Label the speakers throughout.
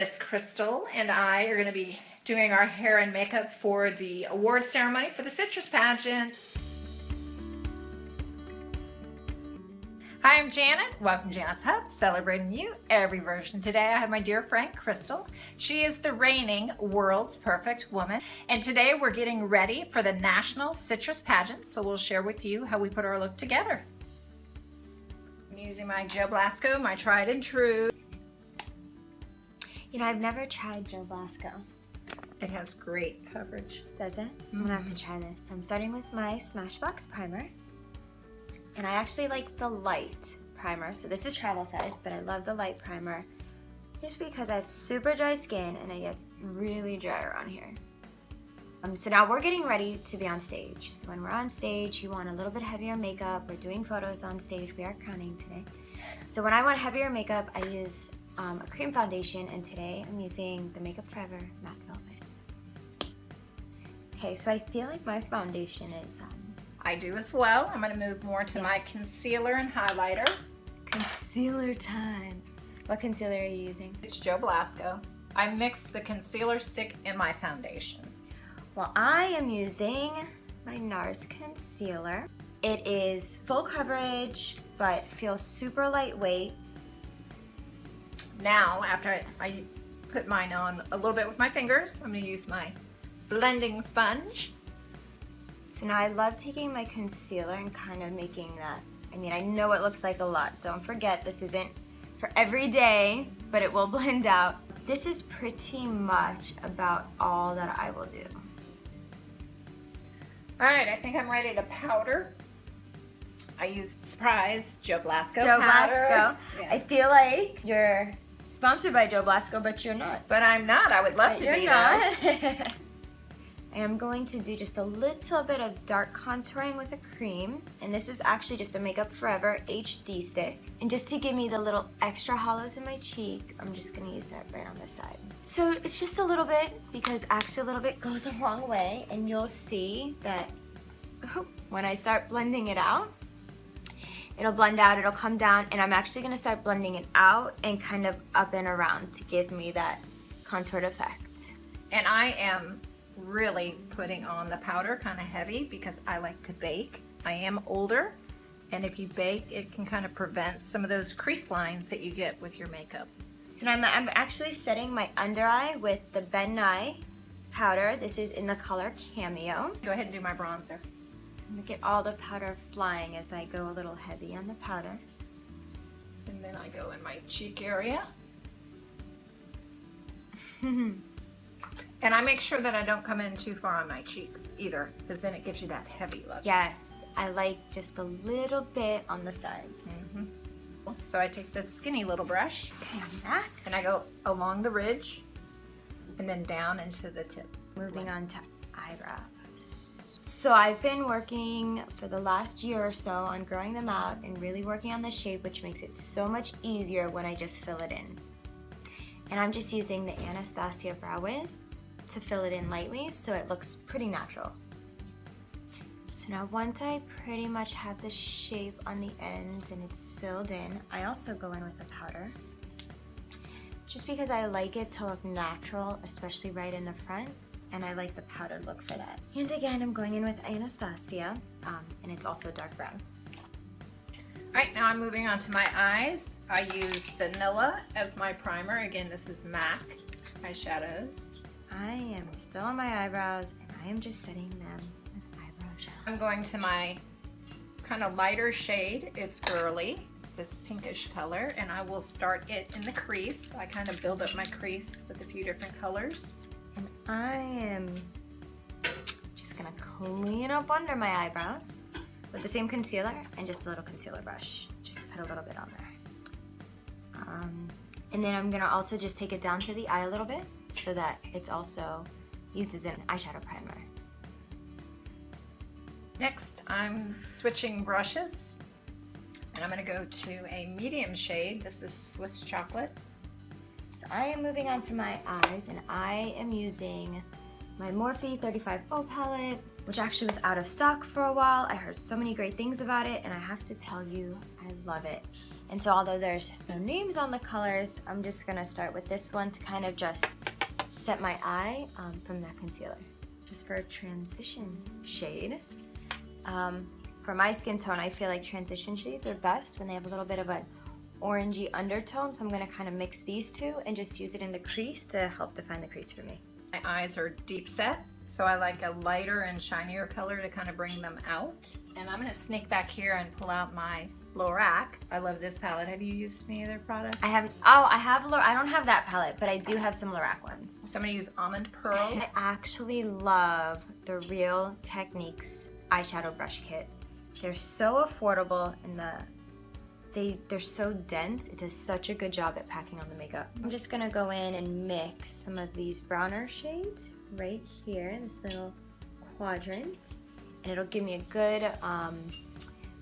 Speaker 1: Miss Crystal and I are going to be doing our hair and makeup for the award ceremony for the Citrus Pageant. Hi, I'm Janet. Welcome to JanetsHUB, celebrating you every version. Today I have my dear friend Crystal. She is the reigning world's perfect woman. And today we're getting ready for the National Citrus Pageant. So we'll share with you how we put our look together. I'm using my Gel Blasco, my tried and true.
Speaker 2: You know, I've never tried Gel Blasco.
Speaker 1: It has great coverage.
Speaker 2: Does it? I'm gonna have to try this. I'm starting with my Smashbox primer. And I actually like the light primer. So this is travel size, but I love the light primer just because I have super dry skin and I get really dry around here. So now we're getting ready to be on stage. So when we're on stage, you want a little bit heavier makeup. We're doing photos on stage. We are crowning today. So when I want heavier makeup, I use a cream foundation, and today I'm using the Makeup Forever Matte Velvet. Okay, so I feel like my foundation is
Speaker 1: I do as well. I'm going to move more to my concealer and highlighter.
Speaker 2: Concealer time. What concealer are you using?
Speaker 1: It's Gel Blasco. I mixed the concealer stick in my foundation.
Speaker 2: Well, I am using my Nars Concealer. It is full coverage, but feels super lightweight.
Speaker 1: Now, after I put mine on a little bit with my fingers, I'm going to use my blending sponge.
Speaker 2: So now I love taking my concealer and kind of making that, I mean, I know it looks like a lot. Don't forget, this isn't for every day, but it will blend out. This is pretty much about all that I will do.
Speaker 1: All right, I think I'm ready to powder. I use Surprise Gel Blasco
Speaker 2: Gel
Speaker 1: powder.
Speaker 2: Blasco.
Speaker 1: Yes.
Speaker 2: I feel like you're sponsored by Gel Blasco, but you're not.
Speaker 1: But I'm not. I would love to be though.
Speaker 2: I am going to do just a little bit of dark contouring with a cream, and this is actually just a Makeup Forever HD stick. And just to give me the little extra hollows in my cheek, I'm just gonna use that right on the side. So it's just a little bit, because actually a little bit goes a long way, and you'll see that when I start blending it out, it'll blend out, it'll come down, and I'm actually gonna start blending it out and kind of up and around to give me that contoured effect.
Speaker 1: And I am really putting on the powder kind of heavy because I like to bake. I am older, and if you bake, it can kind of prevent some of those crease lines that you get with your makeup.
Speaker 2: And I'm actually setting my under eye with the Ben Nye powder. This is in the color Cameo.
Speaker 1: Go ahead and do my bronzer.
Speaker 2: Look at all the powder flying as I go a little heavy on the powder.
Speaker 1: And then I go in my cheek area. And I make sure that I don't come in too far on my cheeks either, because then it gives you that heavy look.
Speaker 2: Yes, I like just a little bit on the sides.
Speaker 1: So I take this skinny little brush,
Speaker 2: Okay, on that.
Speaker 1: and I go along the ridge, and then down into the tip.
Speaker 2: Moving on to eyebrows. So I've been working for the last year or so on growing them out and really working on the shape, which makes it so much easier when I just fill it in. And I'm just using the Anastasia Brow Wiz to fill it in lightly so it looks pretty natural. So now once I pretty much have the shape on the ends and it's filled in, I also go in with the powder. Just because I like it to look natural, especially right in the front, and I like the powdered look for that. And again, I'm going in with Anastasia, and it's also dark brown.
Speaker 1: All right, now I'm moving on to my eyes. I use Vanilla as my primer. Again, this is MAC eyeshadows.
Speaker 2: I am still on my eyebrows, and I am just setting them with eyebrow gel.
Speaker 1: I'm going to my kind of lighter shade. It's Girlie. It's this pinkish color, and I will start it in the crease. I kind of build up my crease with a few different colors.
Speaker 2: And I am just gonna clean up under my eyebrows with the same concealer and just a little concealer brush. Just put a little bit on there. And then I'm gonna also just take it down to the eye a little bit so that it's also used as an eyeshadow primer.
Speaker 1: Next, I'm switching brushes, and I'm gonna go to a medium shade. This is Swiss Chocolate.
Speaker 2: So I am moving on to my eyes, and I am using my Morphie 35O palette, which actually was out of stock for a while. I heard so many great things about it, and I have to tell you, I love it. And so although there's no names on the colors, I'm just gonna start with this one to kind of just set my eye from that concealer. Just for a transition shade. For my skin tone, I feel like transition shades are best when they have a little bit of an orangey undertone, so I'm gonna kind of mix these two and just use it in the crease to help define the crease for me.
Speaker 1: My eyes are deep set, so I like a lighter and shinier color to kind of bring them out. And I'm gonna sneak back here and pull out my Lorac. I love this palette. Have you used any of their products?
Speaker 2: I have I don't have that palette, but I do have some Lorac ones.
Speaker 1: So I'm gonna use Almond Pearl.
Speaker 2: I actually love the Real Techniques eyeshadow brush kit. They're so affordable and they're so dense. It does such a good job at packing on the makeup. I'm just gonna go in and mix some of these browner shades right here, this little quadrant, and it'll give me a good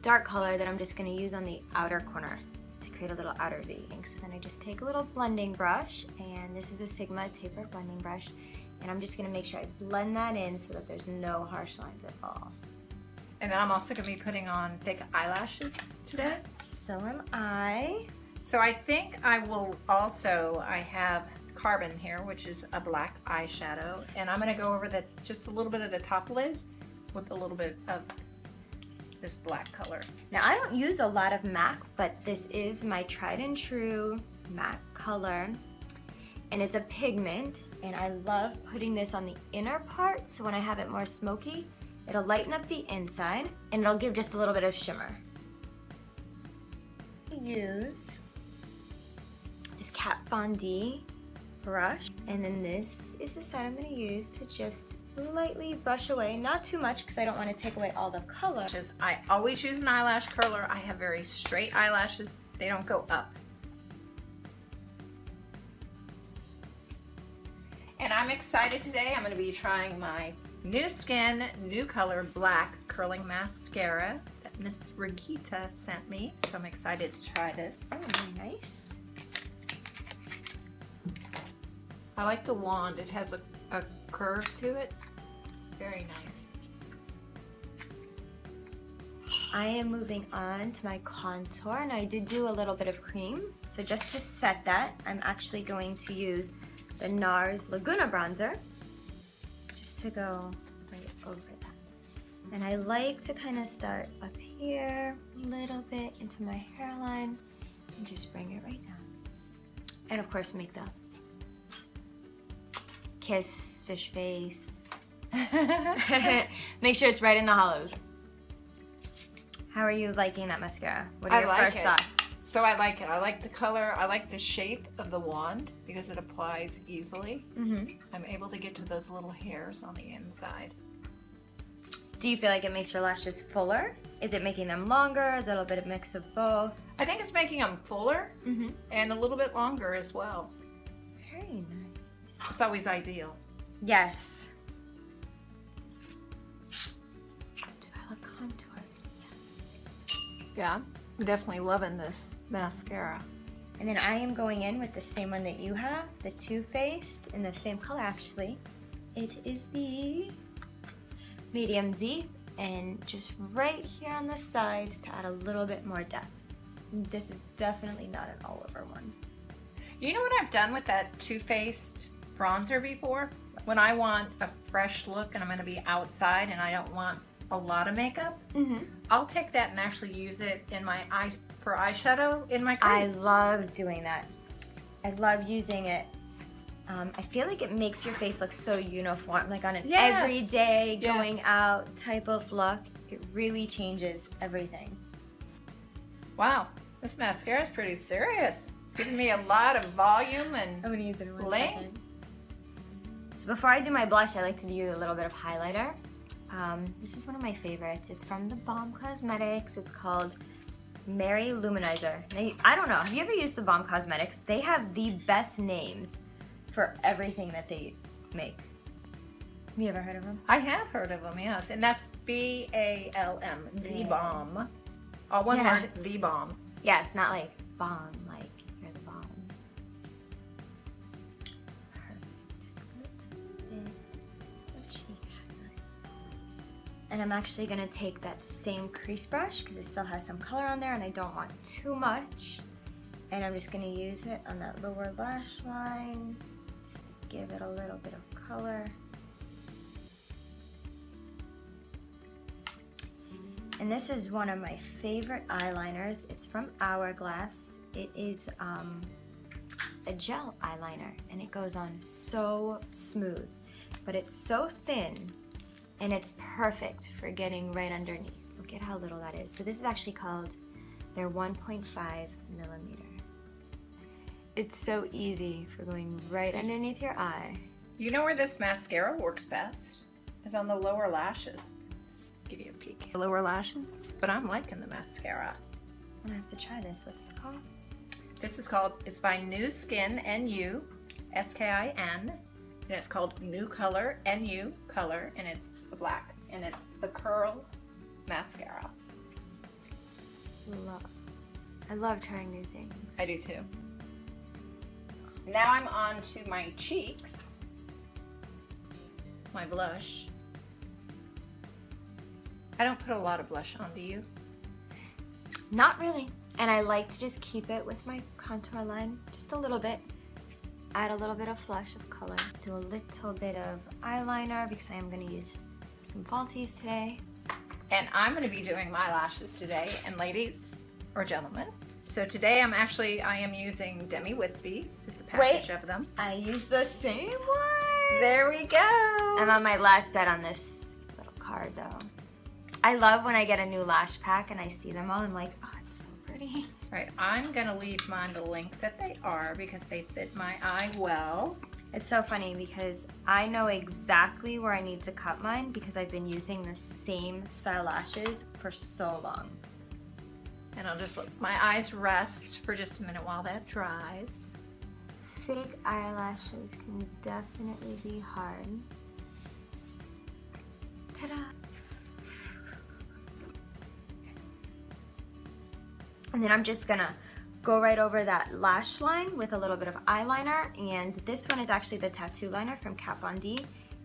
Speaker 2: dark color that I'm just gonna use on the outer corner to create a little outer V. So then I just take a little blending brush, and this is a Sigma tapered blending brush, and I'm just gonna make sure I blend that in so that there's no harsh lines at all.
Speaker 1: And then I'm also going to be putting on thick eyelashes today.
Speaker 2: So am I.
Speaker 1: So I think I will also, I have Carbon here, which is a black eyeshadow. And I'm going to go over just a little bit of the top lid with a little bit of this black color.
Speaker 2: Now I don't use a lot of MAC, but this is my tried and true MAC color. And it's a pigment, and I love putting this on the inner part, so when I have it more smoky, it'll lighten up the inside, and it'll give just a little bit of shimmer. Use this Kat Von D brush, and then this is the set I'm going to use to just lightly brush away, not too much because I don't want to take away all the color.
Speaker 1: I always use an eyelash curler. I have very straight eyelashes. They don't go up. And I'm excited today. I'm going to be trying my New Skin, New Color Black Curling Mascara that Miss Regita sent me. So I'm excited to try this.
Speaker 2: Oh, nice.
Speaker 1: I like the wand. It has a curve to it. Very nice.
Speaker 2: I am moving on to my contour, and I did do a little bit of cream. So just to set that, I'm actually going to use the Nars Laguna bronzer just to go right over that. And I like to kind of start up here a little bit into my hairline and just bring it right down. And of course make the kiss, fish face. Make sure it's right in the hollows. How are you liking that mascara? What are your first thoughts?
Speaker 1: So I like it. I like the color. I like the shape of the wand because it applies easily. I'm able to get to those little hairs on the inside.
Speaker 2: Do you feel like it makes your lashes fuller? Is it making them longer? Is it a little bit of mix of both?
Speaker 1: I think it's making them fuller and a little bit longer as well.
Speaker 2: Very nice.
Speaker 1: It's always ideal.
Speaker 2: Yes. Do I look contoured? Yes.
Speaker 1: Yeah, I'm definitely loving this mascara.
Speaker 2: And then I am going in with the same one that you have, the Too Faced, in the same color actually. It is the medium deep, and just right here on the sides to add a little bit more depth. This is definitely not an all over one.
Speaker 1: You know what I've done with that Too Faced bronzer before? When I want a fresh look and I'm going to be outside and I don't want a lot of makeup, I'll take that and actually use it in my for eyeshadow in my crease.
Speaker 2: I love doing that. I love using it. I feel like it makes your face look so uniform, like on an everyday going out type of look. It really changes everything.
Speaker 1: Wow, this mascara is pretty serious. It's giving me a lot of volume and
Speaker 2: I'm gonna use it in 1
Speaker 1: bling.
Speaker 2: second. So before I do my blush, I like to do a little bit of highlighter. This is one of my favorites. It's from theBalm Cosmetics. It's called Mary Luminizer. Now, I don't know, have you ever used theBalm Cosmetics? They have the best names for everything that they make. Have you ever heard of them?
Speaker 1: I have heard of them, yes. And that's B-A-L-M, theBalm. All one word, theBalm.
Speaker 2: Yeah, it's not like bomb, like you're the bomb. Perfect. Just a little bit of cheek highlight. And I'm actually gonna take that same crease brush because it still has some color on there and I don't want too much. And I'm just gonna use it on that lower lash line just to give it a little bit of color. And this is one of my favorite eyeliners. It's from Hourglass. It is a gel eyeliner and it goes on so smooth, but it's so thin and it's perfect for getting right underneath. Look at how little that is. So this is actually called their 1.5 millimeter. It's so easy for going right underneath your eye.
Speaker 1: You know where this mascara works best? Is on the lower lashes. Give you a peek. Lower lashes, but I'm liking the mascara.
Speaker 2: I'm gonna have to try this. What's this called?
Speaker 1: This is called, it's by New Skin, N-U, S-K-I-N, and it's called New Color, N-U Color, and it's the black, and it's the Curl Mascara.
Speaker 2: I love trying new things.
Speaker 1: I do too. Now I'm on to my cheeks, my blush. I don't put a lot of blush on, do you?
Speaker 2: Not really. And I like to just keep it with my contour line, just a little bit. Add a little bit of flush of color. Do a little bit of eyeliner because I am gonna use some falsies today.
Speaker 1: And I'm gonna be doing my lashes today, and ladies or gentlemen. So today I am using Demi Wispies. It's a package of them.
Speaker 2: I use the same one.
Speaker 1: There we go.
Speaker 2: I'm on my last set on this little card though. I love when I get a new lash pack and I see them all. I'm like, oh, it's so pretty.
Speaker 1: Right, I'm gonna leave mine the length that they are because they fit my eye well.
Speaker 2: It's so funny because I know exactly where I need to cut mine because I've been using the same style lashes for so long.
Speaker 1: And I'll just let my eyes rest for just a minute while that dries.
Speaker 2: Fake eyelashes can definitely be hard. Ta-da! And then I'm just gonna go right over that lash line with a little bit of eyeliner. And this one is actually the tattoo liner from Kat Von D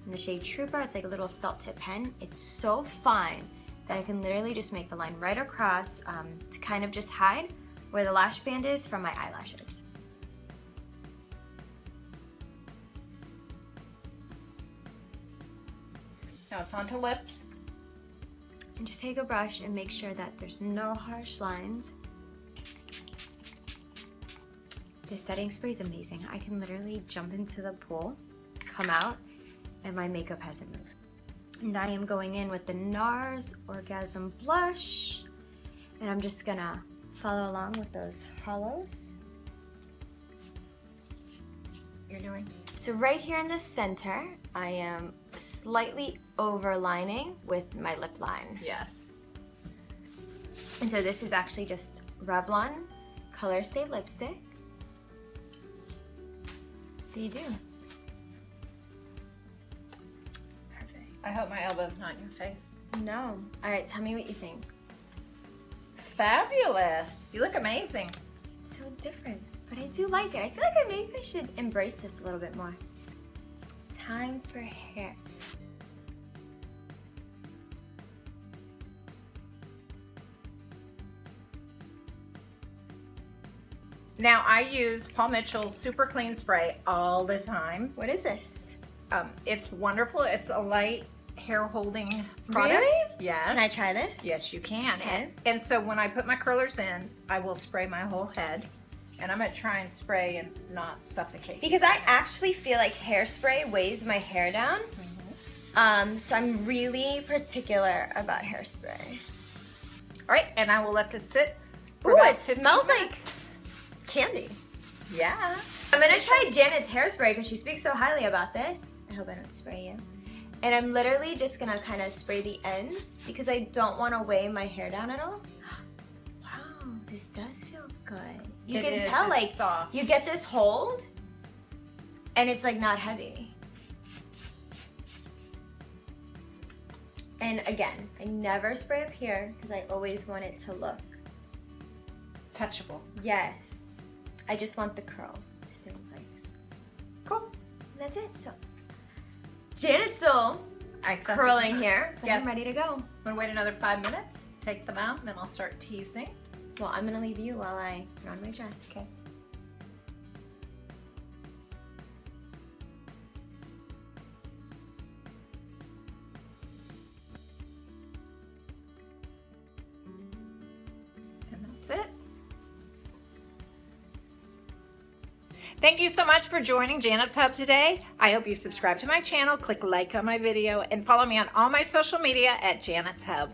Speaker 2: in the shade Trooper. It's like a little felt tip pen. It's so fine that I can literally just make the line right across to kind of just hide where the lash band is from my eyelashes.
Speaker 1: Now it's onto lips.
Speaker 2: And just take a brush and make sure that there's no harsh lines. This setting spray is amazing. I can literally jump into the pool, come out, and my makeup hasn't moved. And I am going in with the Nars Orgasm Blush. And I'm just gonna follow along with those hollows.
Speaker 1: You're doing?
Speaker 2: So right here in the center, I am slightly overlining with my lip line.
Speaker 1: Yes.
Speaker 2: And so this is actually just Revlon Color Stay Lipstick. So you do. Perfect.
Speaker 1: I hope my elbow's not in your face.
Speaker 2: No. All right, tell me what you think.
Speaker 1: Fabulous. You look amazing.
Speaker 2: It's so different, but I do like it. I feel like maybe I should embrace this a little bit more. Time for hair.
Speaker 1: Now I use Paul Mitchell's Super Clean Spray all the time.
Speaker 2: What is this?
Speaker 1: It's wonderful. It's a light hair holding product.
Speaker 2: Really?
Speaker 1: Yes.
Speaker 2: Can I try this?
Speaker 1: Yes, you can.
Speaker 2: Okay.
Speaker 1: And so when I put my curlers in, I will spray my whole head. And I'm gonna try and spray and not suffocate.
Speaker 2: Because I actually feel like hairspray weighs my hair down. So I'm really particular about hairspray.
Speaker 1: All right, and I will let this sit for
Speaker 2: Ooh,
Speaker 1: about
Speaker 2: it
Speaker 1: 15
Speaker 2: smells
Speaker 1: minutes.
Speaker 2: like candy.
Speaker 1: Yeah.
Speaker 2: I'm gonna try Janet's hairspray because she speaks so highly about this. I hope I don't spray you. And I'm literally just gonna kind of spray the ends because I don't want to weigh my hair down at all. Wow, this does feel good. You can tell, like,
Speaker 1: soft.
Speaker 2: you get this hold and it's like not heavy. And again, I never spray up here because I always want it to look
Speaker 1: touchable.
Speaker 2: Yes. I just want the curl to stay in place.
Speaker 1: Cool.
Speaker 2: And that's it. So Janet stole curling here.
Speaker 1: Yes.
Speaker 2: I'm ready to go.
Speaker 1: I'm gonna wait another 5 minutes, take them out, and then I'll start teasing.
Speaker 2: Well, I'm gonna leave you while I put on my dress.
Speaker 1: Okay. And that's it. Thank you so much for joining Janet's Hub today. I hope you subscribe to my channel, click like on my video, and follow me on all my social media at Janet's Hub.